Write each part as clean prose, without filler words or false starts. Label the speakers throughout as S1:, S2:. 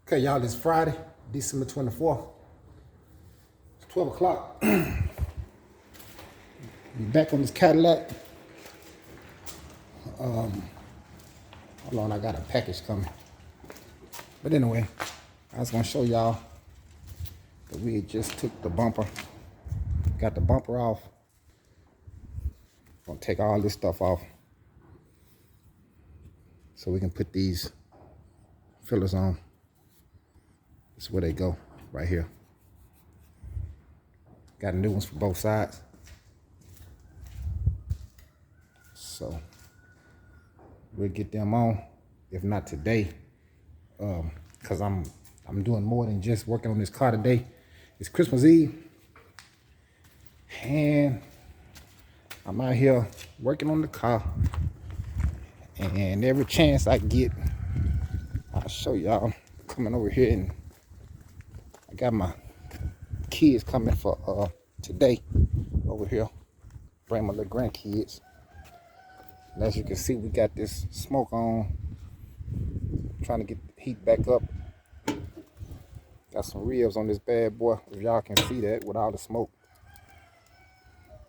S1: Okay, y'all, it's Friday, December 24th. It's 12 o'clock. Be back on this Cadillac. Hold on, I got a package coming. But anyway, I was gonna show y'all that we just took the bumper. Got the bumper off. Gonna take all this stuff off so we can put these fillers on. This is where they go, right here. Got new ones for both sides. So we'll get them on, if not today, because I'm doing more than just working on this car today. It's Christmas Eve, and I'm out here working on the car, and every chance I get, I'll show y'all. Coming over here, and I got my kids coming for today over here. Bring my little grandkids. And as you can see, we got this smoke on. Trying to get the heat back up. Got some ribs on this bad boy, if y'all can see that, with all the smoke.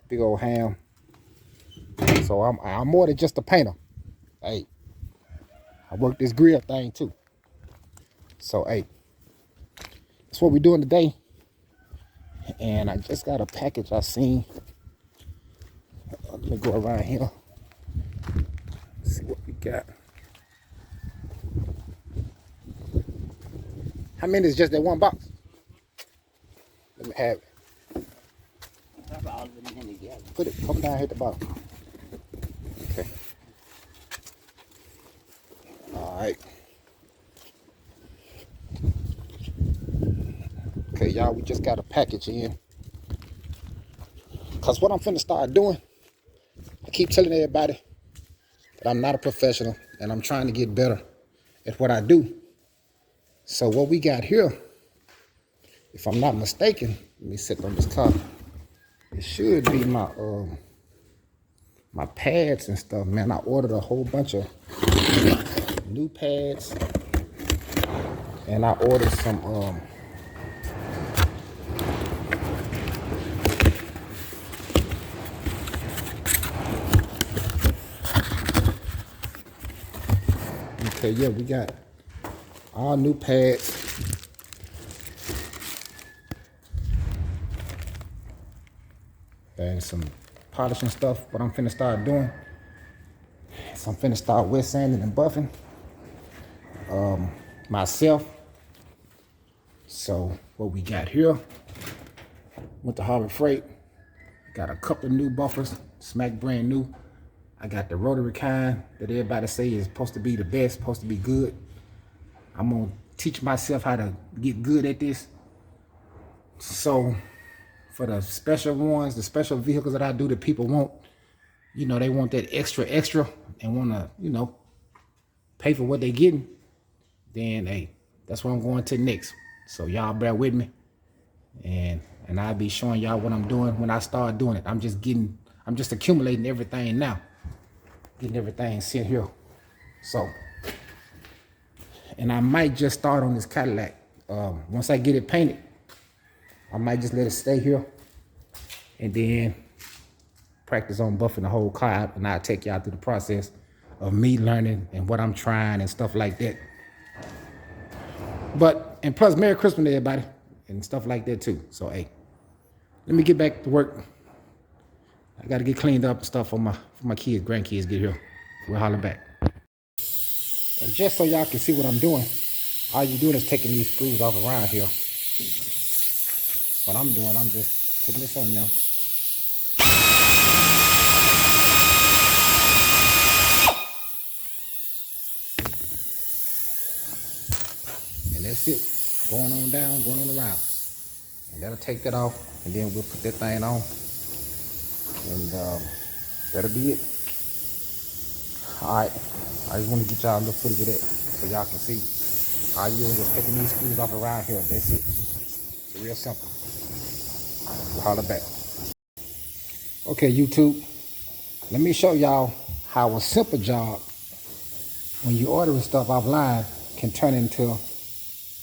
S1: Big old ham. So I'm more than just a painter. Hey, I work this grill thing too. So hey, that's what we're doing today. And I just got a package I seen. Let me go around here. See what we got. How many is just that one box? Let me have it. Put it, come down here at the bottom. Okay. All right. Okay, y'all, we just got a package in. Because what I'm finna start doing, I keep telling everybody that I'm not a professional and I'm trying to get better at what I do. So what we got here, if I'm not mistaken, let me sit on this car. It should be my my pads and stuff, man. I ordered a whole bunch of new pads, and I ordered some okay, yeah, we got all new pads. And some polishing stuff. What I'm finna start doing is I'm finna start wet sanding and buffing myself. So what we got here, went to Harbor Freight, got a couple of new buffers, smack brand new. I got the rotary kind that everybody say is supposed to be the best, supposed to be good. I'm gonna teach myself how to get good at this. So for the special ones, the special vehicles that I do that people want, you know, they want that extra and want to, you know, pay for what they getting, then hey, that's what I'm going to next. So y'all bear with me, and I'll be showing y'all what I'm doing when I start doing it. I'm just accumulating everything now, getting everything sent here. So, and I might just start on this Cadillac. Once I get it painted, I might just let it stay here and then practice on buffing the whole car out, and I'll take y'all through the process of me learning and what I'm trying and stuff like that. But, and plus, Merry Christmas to everybody and stuff like that too. So, hey, let me get back to work. I got to get cleaned up and stuff for my kids, grandkids get here. We'll holler back. And just so y'all can see what I'm doing, all you're doing is taking these screws off around here. What I'm doing, I'm just putting this on now. And that's it. Going on down, going on around. And that'll take that off, and then we'll put that thing on. And that'll be it. Alright. I just want to get y'all a little footage of that so y'all can see. All you're doing is taking these screws off around here. That's it. It's real simple. We'll holler back. Okay, YouTube, let me show y'all how a simple job, when you're ordering stuff offline, can turn into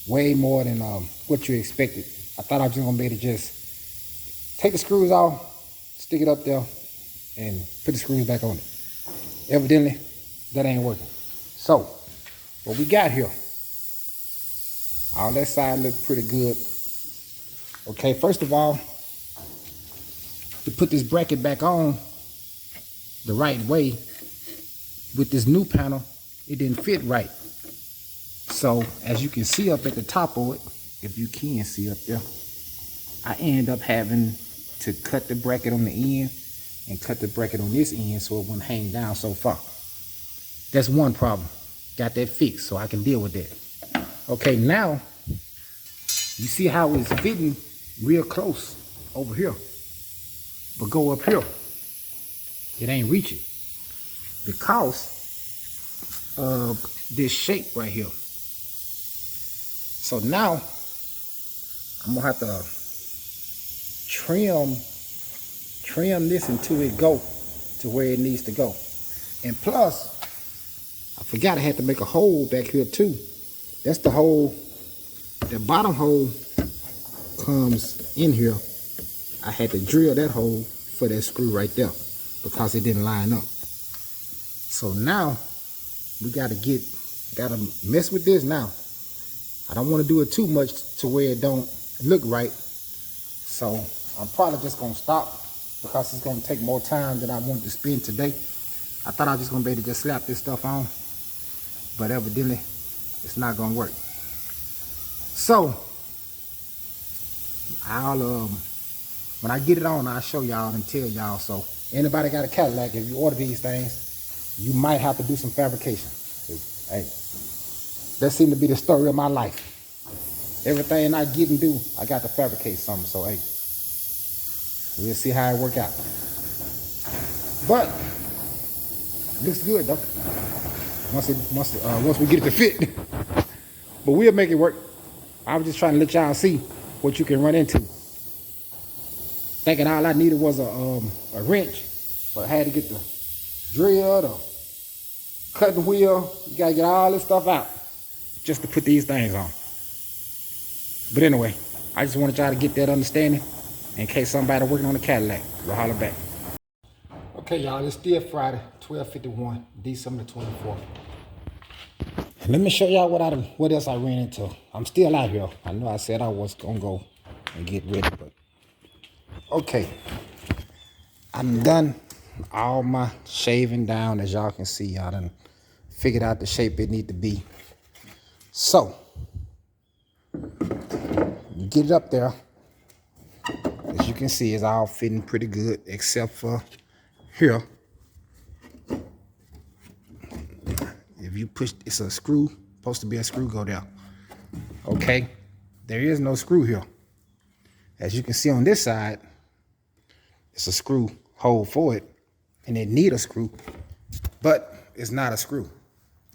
S1: way more than what you expected. I thought I was just gonna be able to just take the screws off, stick it up there, and put the screws back on it. Evidently, that ain't working. So, what we got here, all that side look pretty good. Okay, first of all, to put this bracket back on the right way with this new panel, it didn't fit right. So as you can see up at the top of it, if you can see up there, I end up having to cut the bracket on the end and cut the bracket on this end so it wouldn't hang down so far. That's one problem. Got that fixed so I can deal with that. Okay, now you see how it's fitting real close over here, but go up here, it ain't reaching because of this shape right here. So now I'm gonna have to trim this until it go to where it needs to go. And plus, I forgot I had to make a hole back here too. That's the hole, the bottom hole comes in here. I had to drill that hole for that screw right there because it didn't line up. So now we gotta mess with this now. I don't want to do it too much to where it don't look right. So I'm probably just gonna stop because it's gonna take more time than I wanted to spend today. I thought I was just gonna be able to just slap this stuff on, but evidently it's not gonna work. So I'll when I get it on, I'll show y'all and tell y'all. So anybody got a Cadillac, if you order these things, you might have to do some fabrication. Hey, that seemed to be the story of my life. Everything I get and do, I got to fabricate something. So hey, we'll see how it work out. But it looks good though. Once we get it to fit. But we'll make it work. I was just trying to let y'all see what you can run into. Thinking all I needed was a wrench, but I had to get the drill, the cutting wheel. You gotta get all this stuff out just to put these things on. But anyway, I just wanted y'all to get that understanding in case somebody working on a Cadillac. We'll holler back. Okay, y'all, it's still Friday, 12/51, December 24th. And let me show y'all what else I ran into. I'm still out here. I know I said I was gonna go and get ready, but okay. I'm done all my shaving down. As y'all can see, y'all done figured out the shape it need to be. So you get it up there. As you can see, it's all fitting pretty good except for here. If you push, it's a screw, supposed to be a screw go there. Okay, there is no screw here. As you can see on this side, it's a screw hole for it, and it need a screw, but it's not a screw.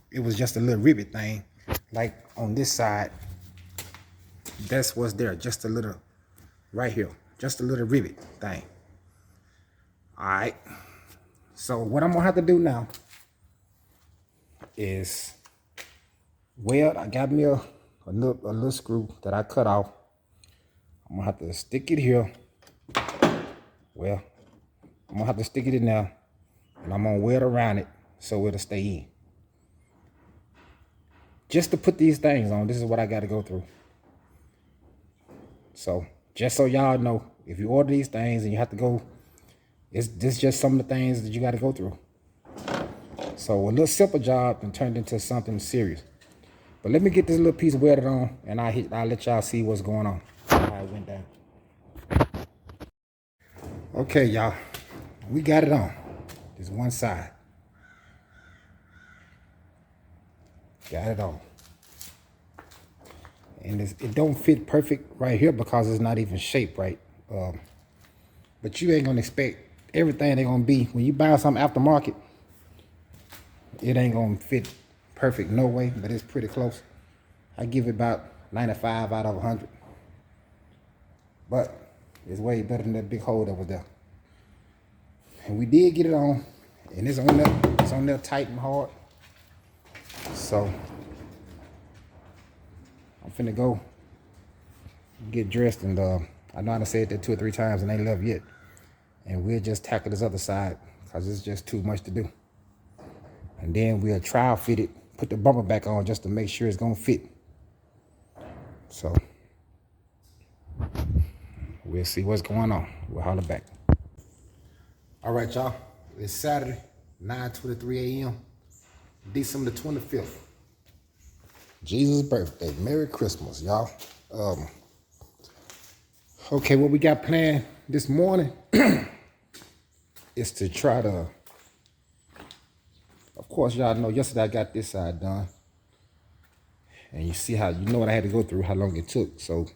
S1: It was just a little rivet thing, like on this side. That's what's there, just a little, right here, just a little rivet thing. All right, so what I'm gonna have to do now is weld. I got me a little screw that I cut off. I'm gonna have to stick it here. Well, I'm gonna have to stick it in there, and I'm gonna weld around it so it'll stay in. Just to put these things on, this is what I gotta go through. So just so y'all know, if you order these things and you have to go, this just some of the things that you gotta go through. So a little simple job and turned into something serious. But let me get this little piece welded on, and I'll let y'all see what's going on, how it went down. Okay, y'all, we got it on. This one side. Got it on. And it don't fit perfect right here because it's not even shaped right. But you ain't gonna expect everything they're gonna be. When you buy something aftermarket, it ain't gonna fit perfect, no way, but it's pretty close. I give it about 95 out of 100. But it's way better than that big hole that was there. And we did get it on, and it's on there tight and hard. So I'm finna go get dressed, and I know I done said that 2 or 3 times and ain't left yet. And we'll just tackle this other side because it's just too much to do. And then we'll trial fit it, put the bumper back on just to make sure it's gonna fit. So we'll see what's going on. We'll holler back. All right, y'all. It's Saturday, 9:23 a.m., December the 25th. Jesus' birthday. Merry Christmas, y'all. Okay, what we got planned this morning is to try to, of course, y'all know yesterday I got this side done. And you see how, you know what I had to go through, how long it took. So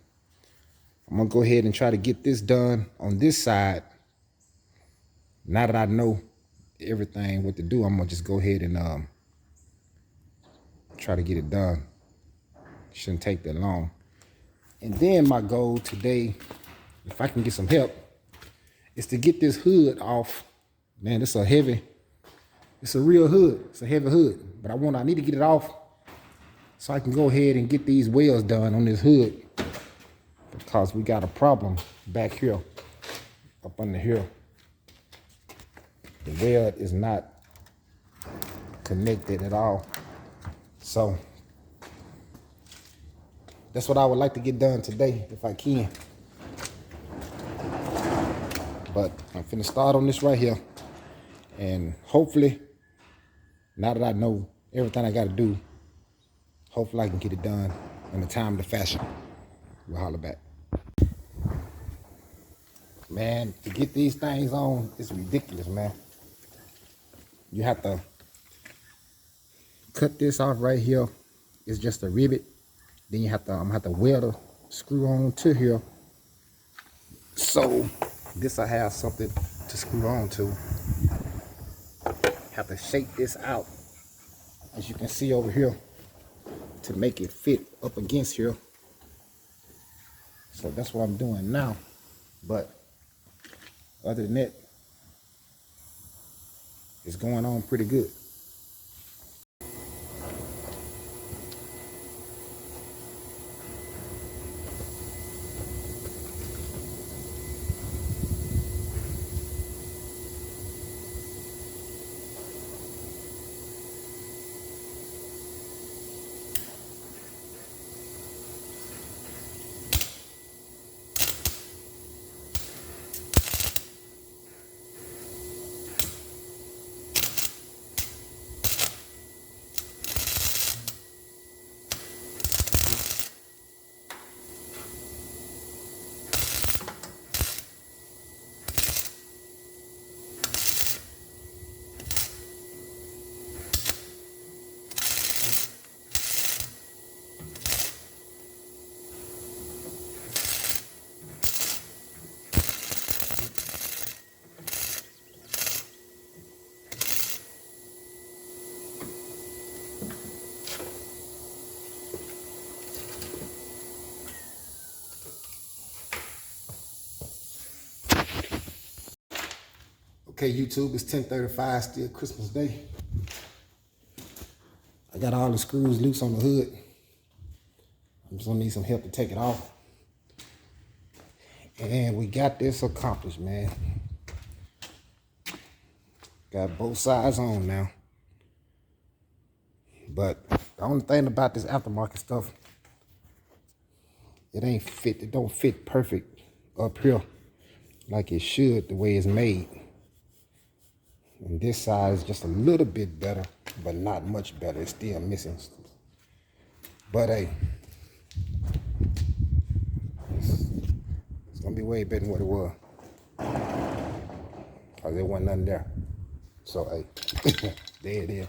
S1: I'm gonna go ahead and try to get this done on this side. Now that I know everything, what to do, I'm gonna just go ahead and try to get it done. Shouldn't take that long. And then my goal today, if I can get some help, is to get this hood off. Man, it's a real hood. It's a heavy hood. But I need to get it off so I can go ahead and get these welds done on this hood, because we got a problem back here, up under here. The weld is not connected at all. So that's what I would like to get done today if I can. But I'm finna start on this right here. And hopefully, now that I know everything I gotta do, hopefully I can get it done in a timely fashion. We'll holler back. Man, to get these things on, it's ridiculous, man. You have to cut this off right here. It's just a rivet. Then I'm gonna have to weld a screw on to here. So this I have something to screw on to. Have to shake this out, as you can see over here, to make it fit up against here. So that's what I'm doing now. But other than that, it's going on pretty good. Okay, YouTube, it's 10:35, still Christmas Day. I got all the screws loose on the hood. I'm just gonna need some help to take it off. And we got this accomplished, man. Got both sides on now. But the only thing about this aftermarket stuff, it ain't fit, it don't fit perfect up here like it should, the way it's made. And this side is just a little bit better, but not much better. It's still missing. But hey, it's gonna be way better than what it was, because there wasn't nothing there. So hey, there it is.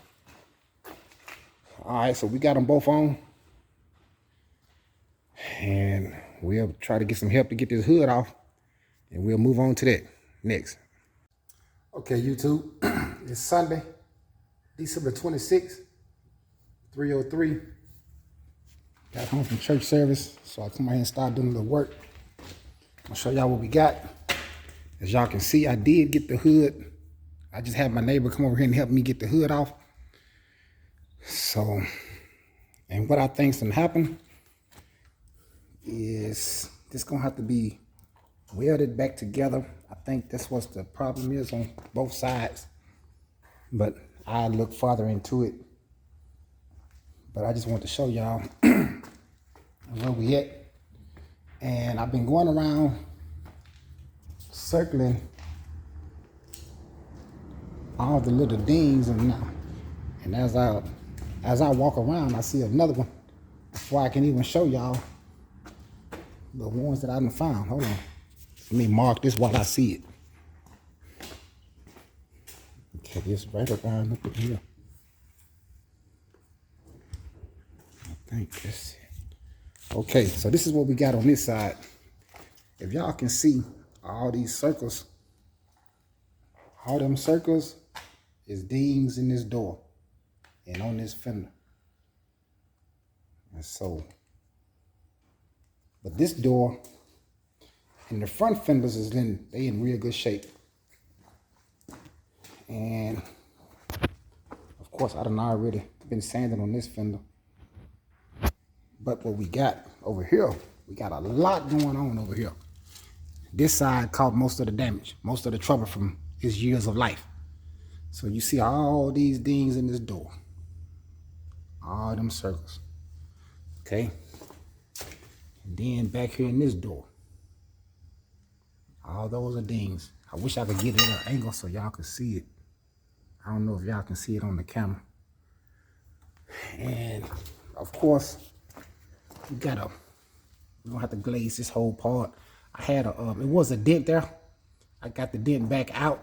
S1: All right, so we got them both on, and we'll try to get some help to get this hood off, and we'll move on to that next. Okay, YouTube, it's Sunday, December 26th, 3:03. Got home from church service, so I come out here and start doing a little work. I'll show y'all what we got. As y'all can see, I did get the hood. I just had my neighbor come over here and help me get the hood off. So, and what I think's gonna happen is this gonna have to be welded back together. I think that's what the problem is on both sides, but I'll look farther into it. But I just want to show y'all where we at. And I've been going around circling all the little dings, and as I walk around, I see another one before I can even show y'all the ones that I done found. Hold on, let me mark this while I see it. Okay, this right around up in here. I think that's it. Okay, so this is what we got on this side. If y'all can see all these circles, all them circles is dings in this door and on this fender. And so, but this door and the front fenders is in real good shape. And of course, I done already been sanding on this fender. But what we got over here, we got a lot going on over here. This side caught most of the damage, most of the trouble from his years of life. So you see all these dings in this door, all them circles, okay? And then back here in this door, all those are dings. I wish I could get it at an angle so y'all could see it. I don't know if y'all can see it on the camera. And of course, we're gonna have to glaze this whole part. I had it was a dent there. I got the dent back out.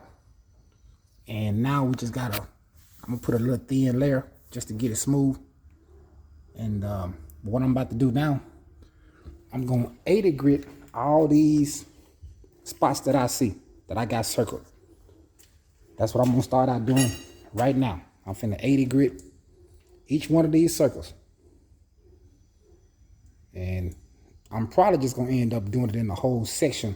S1: And now we just I'm gonna put a little thin layer just to get it smooth. And what I'm about to do now, I'm gonna 80 grit all these spots that I see, that I got circled. That's what I'm gonna start out doing right now. I'm finna 80 grit each one of these circles. And I'm probably just gonna end up doing it in the whole section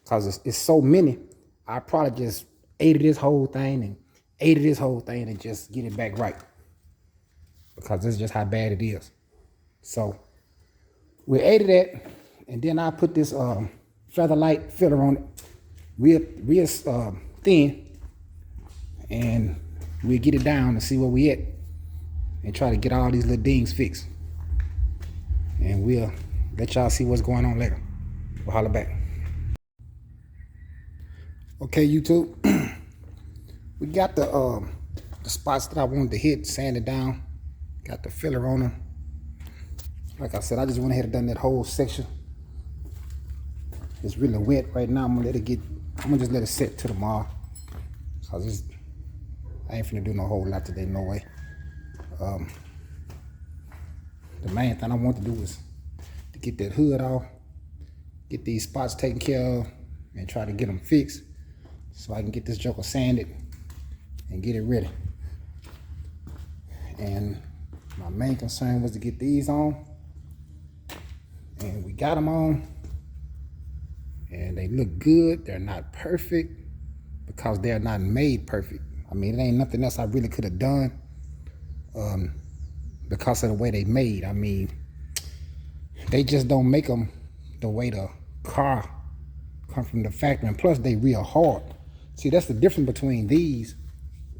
S1: because it's so many. I probably just 80 this whole thing and 80 this whole thing and just get it back right, because this is just how bad it is. So we 80 that, and then I put this Featherlight filler on it, real thin, and we'll get it down and see where we at and try to get all these little dings fixed. And we'll let y'all see what's going on later. We'll holler back. Okay, YouTube. We got the spots that I wanted to hit, sanded down. Got the filler on them. Like I said, I just went ahead and done that whole section. It's really wet right now. I'm gonna just let it sit till tomorrow. Cause I ain't finna do no whole lot today, no way. The main thing I want to do is to get that hood off, get these spots taken care of, and try to get them fixed so I can get this joker sanded and get it ready. And my main concern was to get these on, and we got them on, and they look good. They're not perfect because they're not made perfect. I mean, it ain't nothing else I really could have done because of the way they made. I mean, they just don't make them the way the car come from the factory, and plus they real hard. See, that's the difference between these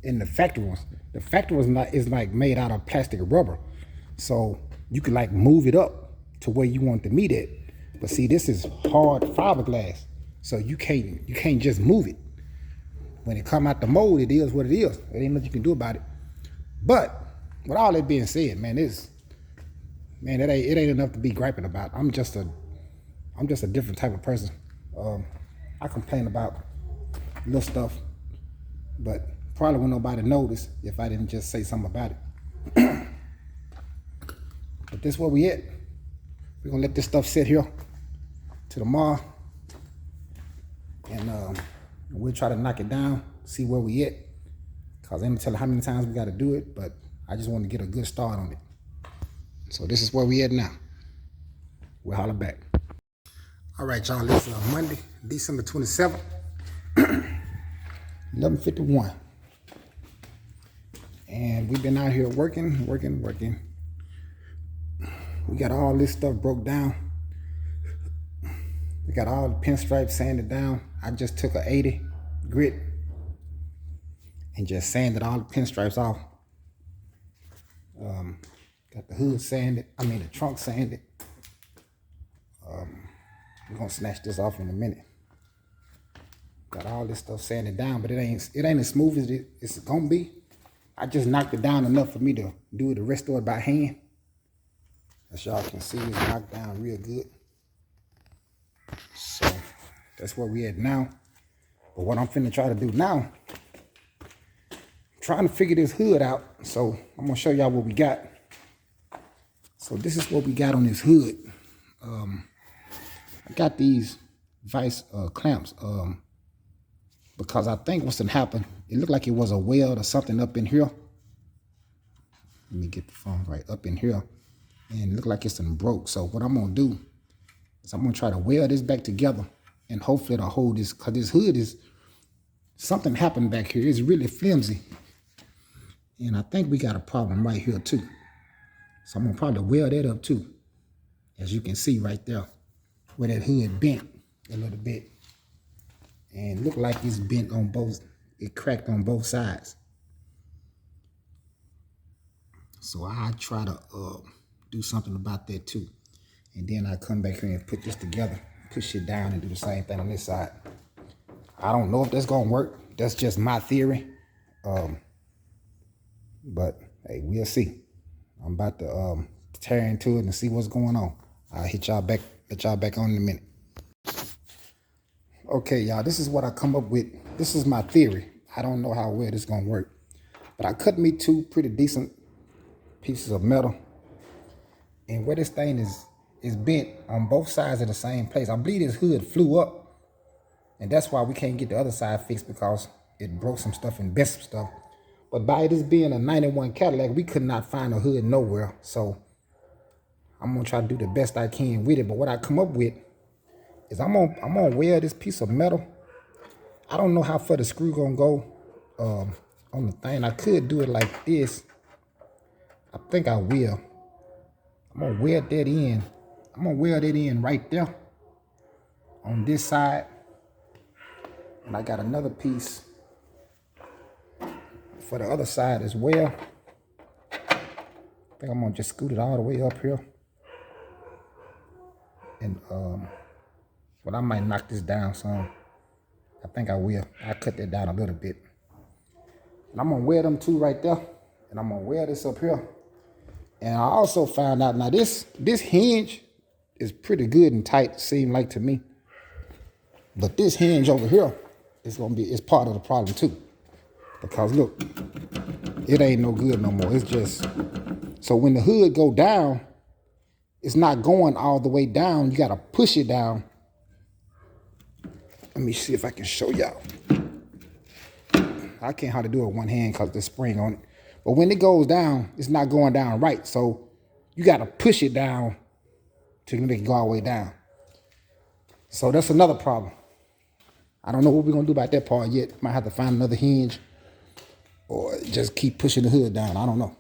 S1: and the factory ones. The factory ones is like made out of plastic rubber, so you can like move it up to where you want the meat at. But see, this is hard fiberglass, so you can't just move it. When it come out the mold, it is what it is. There ain't nothing you can do about it. But with all that being said, man, it ain't enough to be griping about. I'm just a different type of person. I complain about little stuff, but probably wouldn't nobody notice if I didn't just say something about it. But this is where we at. We're gonna let this stuff sit here till tomorrow, and we'll try to knock it down, see where we at. Cause I ain't tell how many times we gotta do it, but I just want to get a good start on it. So this is where we at now. We'll holler back. All right, y'all, this is Monday, December 27th, 11:51. And we've been out here working. We got all this stuff broke down. got all the pinstripes sanded down. I just took a 80 grit and just sanded all the pinstripes off. Got the hood sanded, the trunk sanded. We're gonna snatch this off in a minute. Got all this stuff sanded down, but it ain't as smooth as it's gonna be. I just knocked it down enough for me to do the rest of it by hand. As y'all can see, it's knocked down real good. So that's where we at now. But what I'm finna try to do now, I'm trying to figure this hood out. So I'm gonna show y'all what we got. So this is what we got on this hood. I got these vice clamps because I think what's gonna happen, it looked like it was a weld or something up in here. Let me get the phone right up in here. And it looked like it's broke. So what I'm gonna do is I'm gonna try to weld this back together and hopefully it'll hold this, because this hood is, something happened back here. It's really flimsy. And I think we got a problem right here too. So I'm gonna probably weld that up too. As you can see right there, where that hood bent a little bit. And look like it's bent on both, it cracked on both sides. So I try to do something about that too. And then I come back here and put this together, push it down and do the same thing on this side. I don't know if that's gonna work. That's just my theory. But hey, we'll see. I'm about to tear into it and see what's going on. I'll hit y'all back, let y'all back on in a minute. Okay, y'all, this is what I come up with. This is my theory. I don't know how well this is gonna work. But I cut me two pretty decent pieces of metal. And where this thing is bent on both sides of the same place. I believe this hood flew up. And that's why we can't get the other side fixed, because it broke some stuff and bent some stuff. But by this being a 91 Cadillac, we could not find a hood nowhere. So I'm gonna try to do the best I can with it. But what I come up with is I'm gonna weld this piece of metal. I don't know how far the screw gonna go on the thing. I could do it like this. I think I will. I'm gonna weld that in. I'm gonna weld it in right there on this side. And I got another piece for the other side as well. I think I'm gonna just scoot it all the way up here. And but I might knock this down some. I think I will. I'll cut that down a little bit. And I'm gonna weld them two right there. And I'm gonna weld this up here. And I also found out, now this hinge is pretty good and tight, seemed like to me. But this hinge over here is part of the problem too. Because look, it ain't no good no more. It's just, so when the hood go down, it's not going all the way down. You gotta push it down. Let me see if I can show y'all. I can't hardly do it with one hand because there's spring on it. But when it goes down, it's not going down right. So you got to push it down to make it go all the way down. So that's another problem. I don't know what we're going to do about that part yet. Might have to find another hinge or just keep pushing the hood down. I don't know.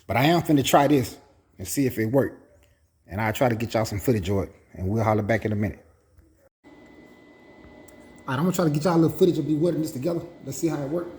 S1: But I am finna try this and see if it works. And I'll try to get y'all some footage of it. And we'll holler back in a minute. All right, I'm going to try to get y'all a little footage of me welding this together. Let's see how it works.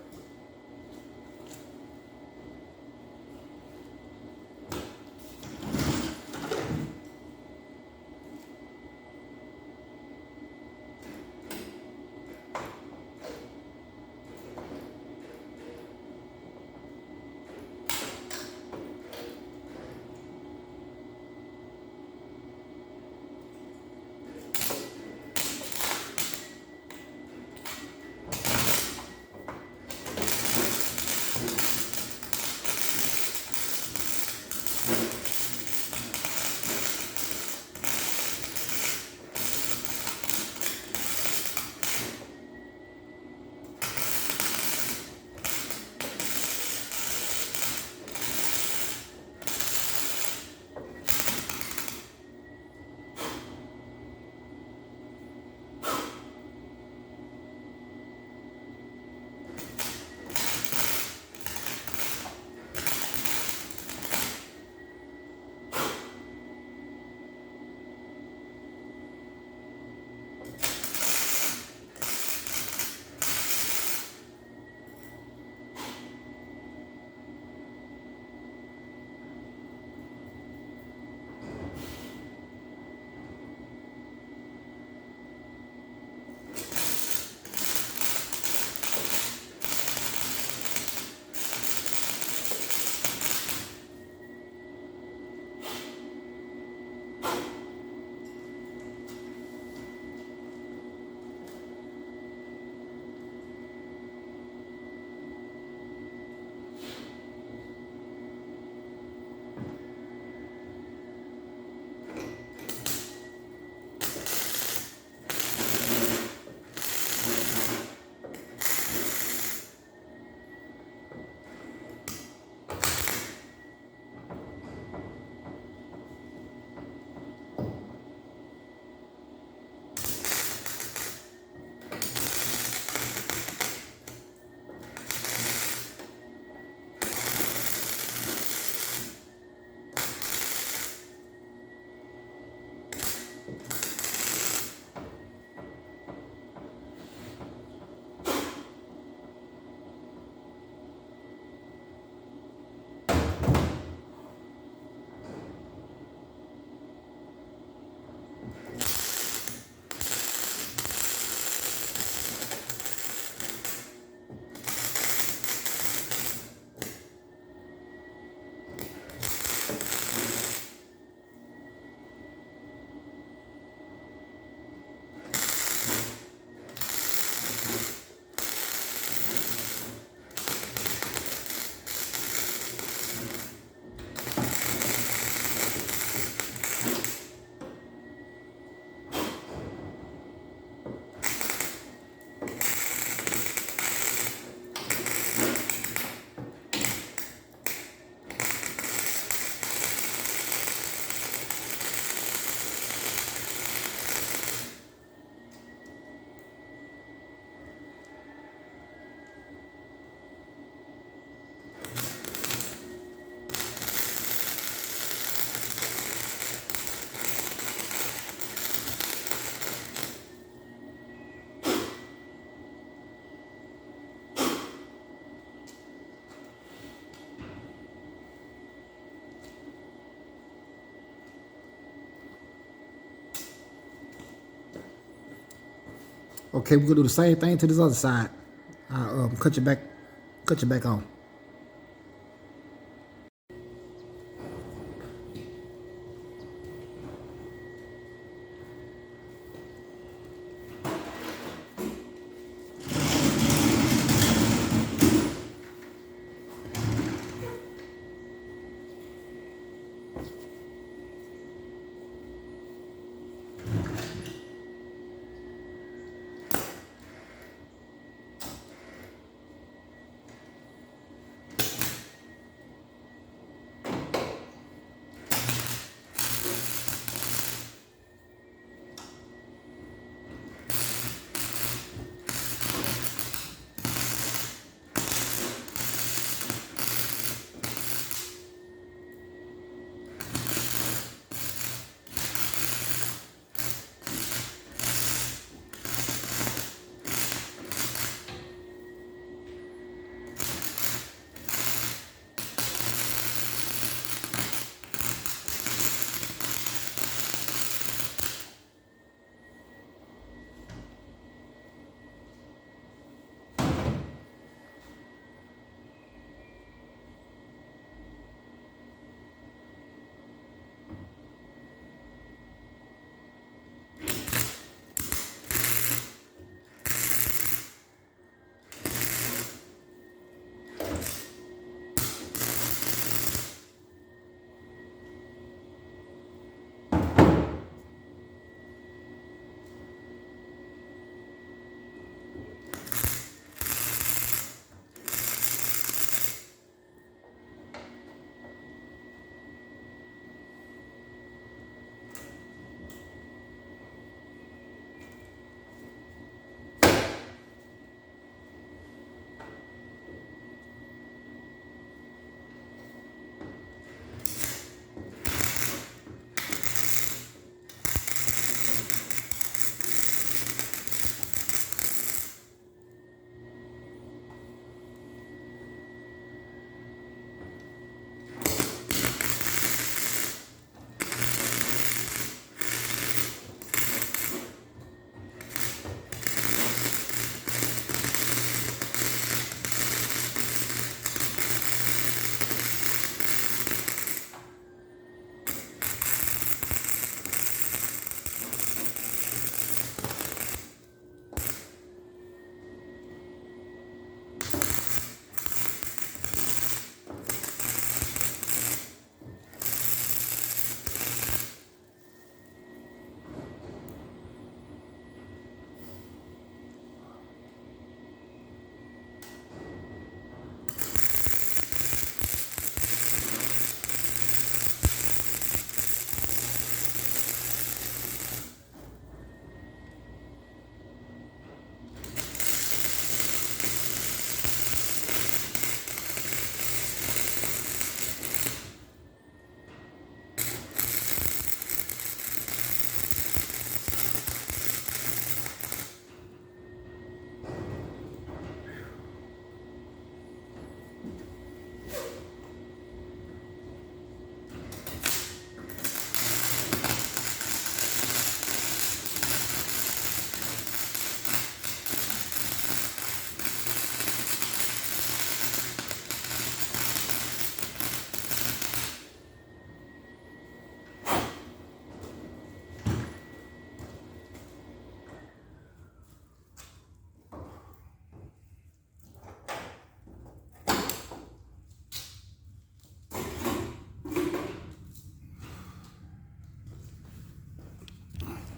S1: Okay, we're gonna do the same thing to this other side. I'll cut you back on.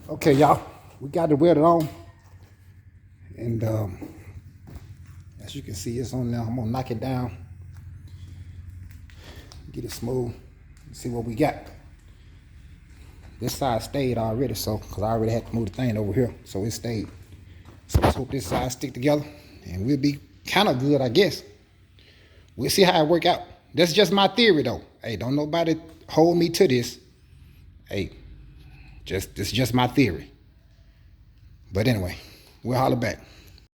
S1: Okay, y'all, we got the welder on, and as you can see, it's on now. I'm gonna knock it down, get it smooth, see what we got. This side stayed already, so because I already had to move the thing over here, so it stayed. So let's hope this side stick together, and we'll be kind of good, I guess. We'll see how it work out. That's just my theory, though. Hey, don't nobody hold me to this. Hey, this is just my theory. But anyway, we'll holler back.